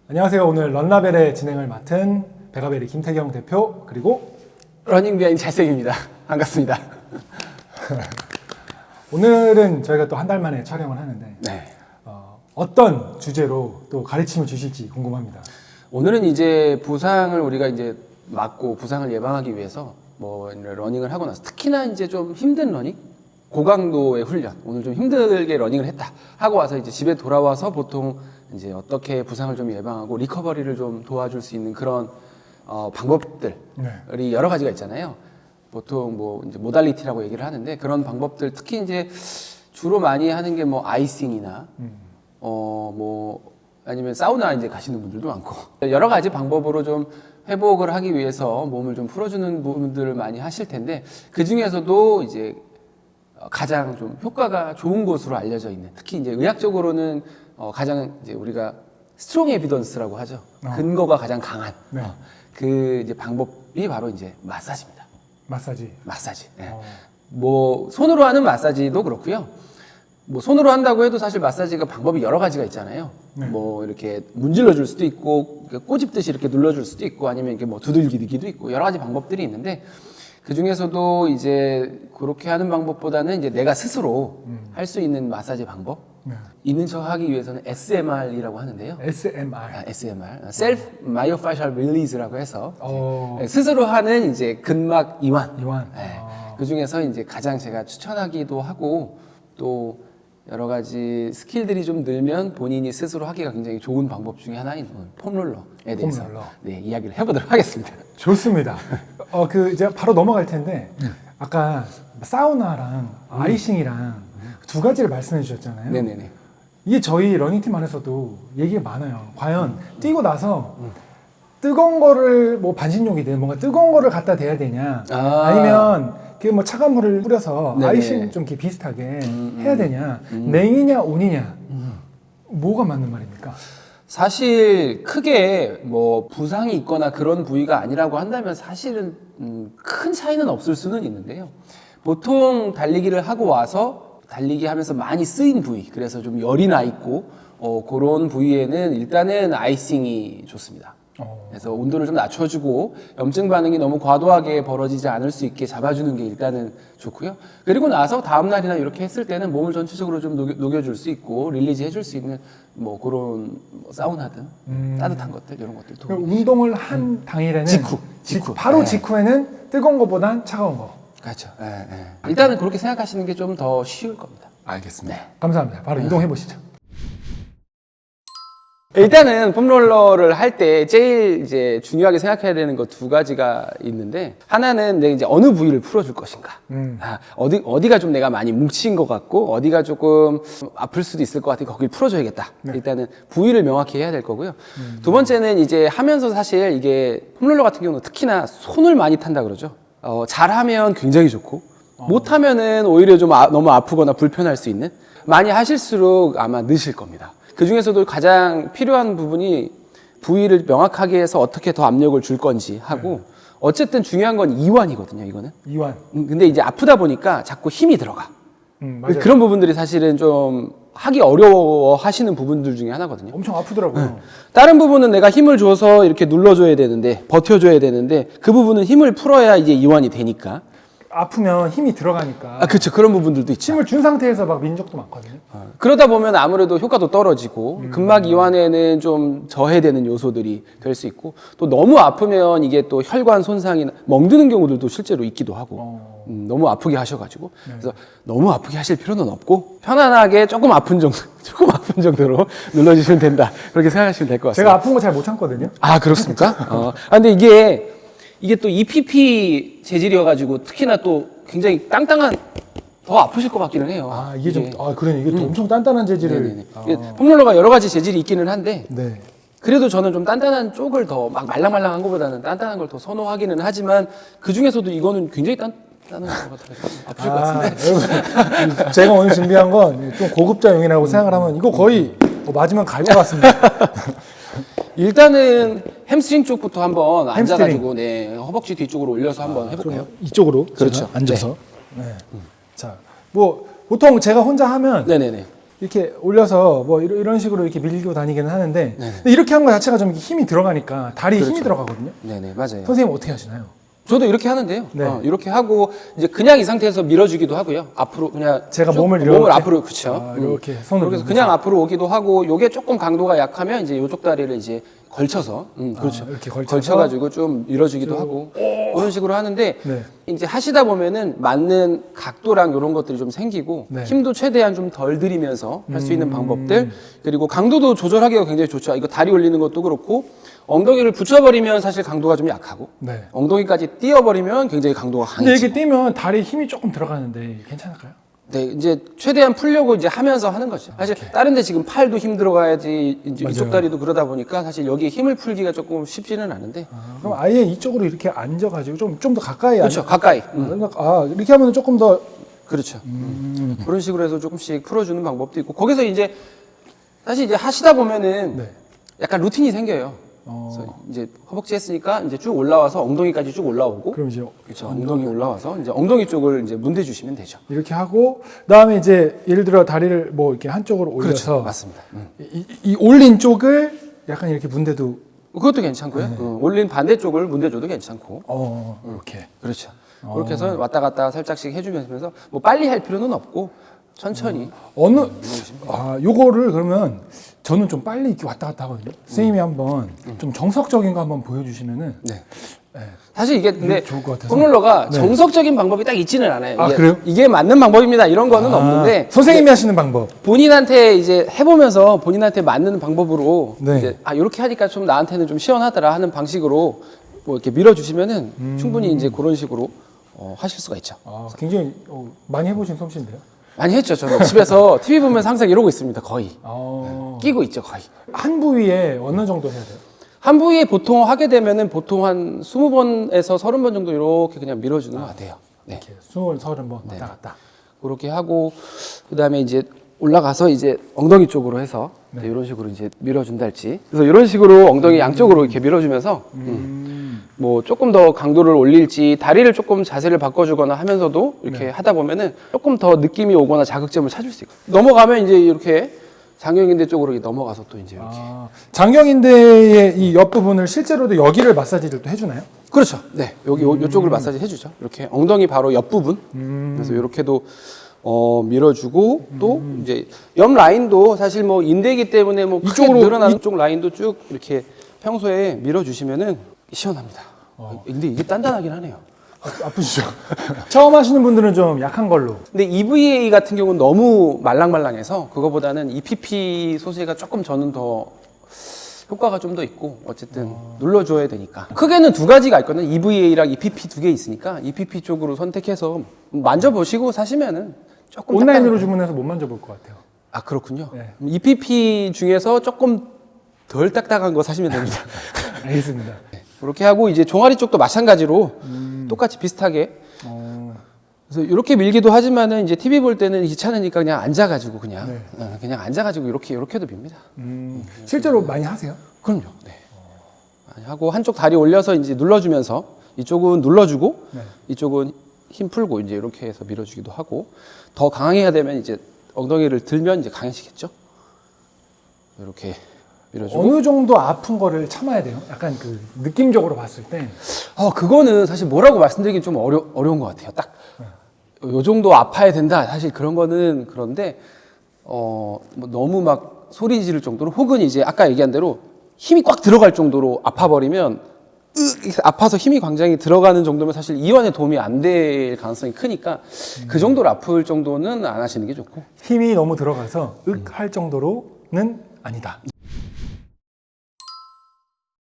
안녕하세요. 오늘 런라벨의 진행을 맡은 베가벨의 김태경 대표 그리고 러닝 비하인드 잘생입니다. 반갑습니다. 오늘은 저희가 또 한 달 만에 촬영을 하는데 네. 어떤 주제로 또 가르침을 주실지 궁금합니다. 오늘은 이제 부상을 우리가 이제 막고 부상을 예방하기 위해서 뭐 러닝을 하고 나서 특히나 이제 좀 힘든 러닝, 고강도의 훈련, 오늘 좀 힘들게 러닝을 했다 하고 와서 이제 집에 돌아와서 보통 이제 어떻게 부상을 좀 예방하고 리커버리를 좀 도와줄 수 있는 그런 방법들이 여러 가지가 있잖아요. 보통 뭐 이제 모달리티라고 얘기를 하는데 그런 방법들 특히 이제 주로 많이 하는 게 뭐 아이싱이나 뭐 아니면 사우나 이제 가시는 분들도 많고 여러 가지 방법으로 좀 회복을 하기 위해서 몸을 좀 풀어주는 부분들을 많이 하실 텐데 그 중에서도 이제 가장 좀 효과가 좋은 것으로 알려져 있는 특히 이제 의학적으로는 가장 이제 우리가 스트롱 에비던스라고 하죠. 근거가 가장 강한 그 이제 방법이 바로 이제 마사지입니다. 마사지. 네. 뭐 손으로 하는 마사지도 그렇고요. 뭐 손으로 한다고 해도 사실 마사지가 방법이 여러 가지가 있잖아요. 뭐 이렇게 문질러 줄 수도 있고 꼬집듯이 이렇게 눌러 줄 수도 있고 아니면 이렇게 뭐 두들기기도 있고 여러 가지 방법들이 있는데 그 중에서도 이제 그렇게 하는 방법보다는 이제 내가 스스로 할 수 있는 마사지 방법 있는 척 하기 위해서는 SMR이라고 하는데요. SMR, Self Myofascial Release라고 해서 스스로 하는 이제 근막 이완. 네. 그 중에서 이제 가장 제가 추천하기도 하고 또 여러 가지 스킬들이 좀 늘면 본인이 스스로 하기가 굉장히 좋은 방법 중에 하나인 폼롤러에 대해서 네, 이야기를 해보도록 하겠습니다. 좋습니다. 이제 바로 넘어갈 텐데 아까 사우나랑 아이싱이랑 두 가지를 말씀해 주셨잖아요. 네네네. 이게 저희 러닝팀 안에서도 얘기가 많아요. 과연 뛰고 나서 뜨거운 거를 뭐 반신욕이든 뭔가 뜨거운 거를 갖다 대야 되냐 아니면 그 뭐 차가운 물을 뿌려서 아이싱 좀 이렇게 비슷하게 해야 되냐 냉이냐 온이냐 뭐가 맞는 말입니까? 사실 크게 뭐 부상이 있거나 그런 부위가 아니라고 한다면 사실은 큰 차이는 없을 수는 있는데요. 보통 달리기를 하고 와서 달리기 하면서 많이 쓰인 부위, 그래서 좀 열이 나 있고 그런 부위에는 일단은 아이싱이 좋습니다. 그래서 온도를 좀 낮춰주고 염증 반응이 너무 과도하게 벌어지지 않을 수 있게 잡아주는 게 일단은 좋고요. 그리고 나서 다음 날이나 이렇게 했을 때는 몸을 전체적으로 좀 녹여줄 수 있고 릴리즈 해줄 수 있는 뭐 그런 사우나든 따뜻한 것들 이런 것들도. 운동을 한 당일에는 직후 바로 직후에는 뜨거운 거보단 차가운 거. 그렇죠. 일단은 그렇게 생각하시는 게 좀 더 쉬울 겁니다. 알겠습니다. 감사합니다. 바로 이동해 보시죠. 일단은 폼롤러를 할 때 제일 이제 중요하게 생각해야 되는 거 두 가지가 있는데 하나는 내가 이제 어느 부위를 풀어줄 것인가. 어디가 좀 내가 많이 뭉친 것 같고 어디가 조금 아플 수도 있을 것 같으니 거길 풀어줘야겠다. 일단은 부위를 명확히 해야 될 거고요. 두 번째는 이제 하면서 사실 이게 폼롤러 같은 경우는 특히나 손을 많이 탄다 그러죠. 잘하면 굉장히 좋고 못하면은 오히려 좀 너무 아프거나 불편할 수 있는 많이 하실수록 아마 느실 겁니다. 그 중에서도 가장 필요한 부분이 부위를 명확하게 해서 어떻게 더 압력을 줄 건지 하고 어쨌든 중요한 건 이완이거든요, 이거는. 이완. 근데 이제 아프다 보니까 자꾸 힘이 들어가. 맞아요. 그런 부분들이 사실은 좀 하기 어려워 하시는 부분들 중에 하나거든요. 엄청 아프더라고요. 다른 부분은 내가 힘을 줘서 이렇게 눌러줘야 되는데, 버텨줘야 되는데, 그 부분은 힘을 풀어야 이제 이완이 되니까. 아프면 힘이 들어가니까. 그렇죠. 그런 부분들도 있죠. 힘을 준 상태에서 막 민 적도 많거든요. 그러다 보면 아무래도 효과도 떨어지고 근막 이완에는 좀 저해되는 요소들이 될 수 있고 또 너무 아프면 이게 또 혈관 손상이나 멍드는 경우들도 실제로 있기도 하고 너무 아프게 하셔가지고 그래서 너무 아프게 하실 필요는 없고 편안하게 조금 아픈 정도로 눌러주시면 된다. 그렇게 생각하시면 될 것 같습니다. 제가 아픈 거 잘 못 참거든요. 아, 그렇습니까? 근데 이게 또 EPP 재질이어가지고 특히나 또 굉장히 땅땅한 더 아프실 것 같기는 해요. 이게 또 엄청 단단한 재질을. 폼롤러가 여러 가지 재질이 있기는 한데 네. 그래도 저는 좀 단단한 쪽을 더 막 말랑말랑한 것보다는 단단한 걸 더 선호하기는 하지만 그 중에서도 이거는 굉장히 단단한 것 같아요. 아프실 것 같은데. 여러분, 제가 오늘 준비한 건 좀 고급자용이라고 생각을 하면 이거 거의 맞으면 갈 것 같습니다. 일단은 햄스트링 쪽부터 한번 앉아가지고 허벅지 뒤쪽으로 올려서 한번 해볼까요? 이쪽으로 그렇죠. 앉아서. 네. 자, 뭐 보통 제가 혼자 하면 네네네. 이렇게 올려서 뭐 이런 식으로 이렇게 밀고 다니기는 하는데 네네. 근데 이렇게 한 거 자체가 좀 힘이 들어가니까 다리에 힘이 그렇죠. 들어가거든요. 네네, 맞아요. 선생님 어떻게 하시나요? 저도 이렇게 하는데요. 네. 이렇게 하고 이제 그냥 이 상태에서 밀어주기도 하고요. 앞으로 그냥 제가 쭉 몸을 이렇게? 앞으로 그렇죠. 아, 이렇게 손으로 그래서 밀면서. 그냥 앞으로 오기도 하고, 요게 조금 강도가 약하면 이제 요쪽 다리를 이제 걸쳐서, 그렇죠. 이렇게 걸쳐서? 걸쳐가지고 좀 밀어주기도 하고 그런 식으로 하는데 네. 이제 하시다 보면은 맞는 각도랑 이런 것들이 좀 생기고 네. 힘도 최대한 좀 덜 들이면서 할 수 있는 방법들, 그리고 강도도 조절하기가 굉장히 좋죠. 이거 다리 올리는 것도 그렇고 엉덩이를 붙여버리면 사실 강도가 좀 약하고 네. 엉덩이까지 띄어버리면 굉장히 강도가 근데 강해지고. 이렇게 뛰면 다리에 힘이 조금 들어가는데 괜찮을까요? 네, 이제 최대한 풀려고 이제 하면서 하는 거죠. 사실 다른데 지금 팔도 힘 들어가야지 이제 이쪽 맞아요. 다리도 그러다 보니까 사실 여기 힘을 풀기가 조금 쉽지는 않은데. 그럼 아예 이쪽으로 이렇게 앉아가지고 좀 더 가까이 그렇죠, 앉아. 가까이. 이렇게 하면 조금 더 그렇죠. 그런 식으로 해서 조금씩 풀어주는 방법도 있고, 거기서 이제 사실 이제 하시다 보면은 네. 약간 루틴이 생겨요. 그래서 이제 허벅지 했으니까 이제 쭉 올라와서 엉덩이까지 쭉 올라오고, 그럼 이제 그렇죠. 엉덩이 올라와서 이제 엉덩이 쪽을 이제 문대 주시면 되죠. 이렇게 하고 그다음에 이제 예를 들어 다리를 뭐 이렇게 한쪽으로 올려서 그렇죠, 맞습니다. 이 올린 쪽을 약간 이렇게 문대도 그것도 괜찮고요. 올린 반대쪽을 문대 줘도 괜찮고. 이렇게 그렇죠. 그렇게 해서 왔다 갔다 살짝씩 해주면서 뭐 빨리 할 필요는 없고 천천히. 요거를 그러면 저는 좀 빨리 이렇게 왔다 갔다 하거든요. 선생님이 한번 좀 정석적인 거 한번 보여주시면은 네. 네. 사실 이게 근데 좋을 것 같아서. 폼롤러가 네. 정석적인 방법이 딱 있지는 않아요. 아, 이게, 그래요? 이게 맞는 방법입니다. 이런 거는 없는데 선생님이 하시는 방법. 본인한테 이제 해보면서 본인한테 맞는 방법으로 네. 이제 이렇게 하니까 좀 나한테는 좀 시원하더라 하는 방식으로 뭐 이렇게 밀어주시면은 충분히 이제 그런 식으로 하실 수가 있죠. 굉장히 많이 해보신 솜씨인데요. 많이 했죠. 저는 집에서 TV 보면서 항상 이러고 있습니다. 거의 끼고 있죠. 거의. 한 부위에 어느 정도 해야 돼요? 한 부위에 보통 하게 되면은 보통 한 20번에서 30번 정도 이렇게 그냥 밀어주는 것 같아요. 네. 이렇게 20, 30번 왔다 갔다. 그렇게 하고 그다음에 이제 올라가서 이제 엉덩이 쪽으로 해서 이제 이런 식으로 이제 밀어준다 할지. 그래서 이런 식으로 엉덩이 양쪽으로 이렇게 밀어주면서 뭐 조금 더 강도를 올릴지 다리를 조금 자세를 바꿔주거나 하면서도 이렇게 하다 보면은 조금 더 느낌이 오거나 자극점을 찾을 수 있고, 넘어가면 이제 이렇게 장경인대 쪽으로 넘어가서 또 이제 이렇게. 장경인대의 이 옆부분을 실제로도 여기를 마사지를 또 해주나요? 그렇죠. 네, 여기 이쪽을 마사지 해주죠. 이렇게 엉덩이 바로 옆 부분. 그래서 이렇게도 밀어주고 또 이제 옆 라인도 사실 뭐 인대이기 때문에 뭐 이쪽으로 늘어나는 쪽 라인도 쭉 이렇게 평소에 밀어주시면은 시원합니다. 근데 이게 단단하긴 하네요. 아프시죠? 처음 하시는 분들은 좀 약한 걸로. 근데 EVA 같은 경우는 너무 말랑말랑해서 그거보다는 EPP 소재가 조금 저는 더 효과가 좀 더 있고, 어쨌든 눌러줘야 되니까. 크게는 두 가지가 있거든요. EVA랑 EPP 두 개 있으니까 EPP 쪽으로 선택해서 만져보시고 사시면은 조금 온라인으로 주문해서 못 만져볼 것 같아요. 아, 그렇군요. 네. EPP 중에서 조금 덜 딱딱한 거 사시면 됩니다. 알겠습니다. 그렇게 하고 이제 종아리 쪽도 마찬가지로 똑같이 비슷하게. 그래서 이렇게 밀기도 하지만은 이제 TV 볼 때는 귀찮으니까 그냥 앉아가지고 그냥 앉아가지고 이렇게도 밉니다. 실제로 많이 하세요? 그럼요. 네. 많이 하고 한쪽 다리 올려서 이제 눌러주면서 이쪽은 눌러주고 이쪽은 힘 풀고 이제 이렇게 해서 밀어주기도 하고, 더 강해야 되면 이제 엉덩이를 들면 이제 강해지겠죠. 이렇게 밀어주고. 어느 정도 아픈 거를 참아야 돼요? 약간 그 느낌적으로 봤을 때. 그거는 사실 뭐라고 말씀드리긴 좀 어려운 것 같아요. 딱 요 정도 아파야 된다. 사실 그런 거는 그런데 뭐 너무 막 소리 지를 정도로, 혹은 이제 아까 얘기한 대로 힘이 꽉 들어갈 정도로 아파버리면 아파서 힘이 굉장히 들어가는 정도면 사실 이완에 도움이 안 될 가능성이 크니까 그 정도로 아플 정도는 안 하시는 게 좋고. 힘이 너무 들어가서 할 정도로는 아니다.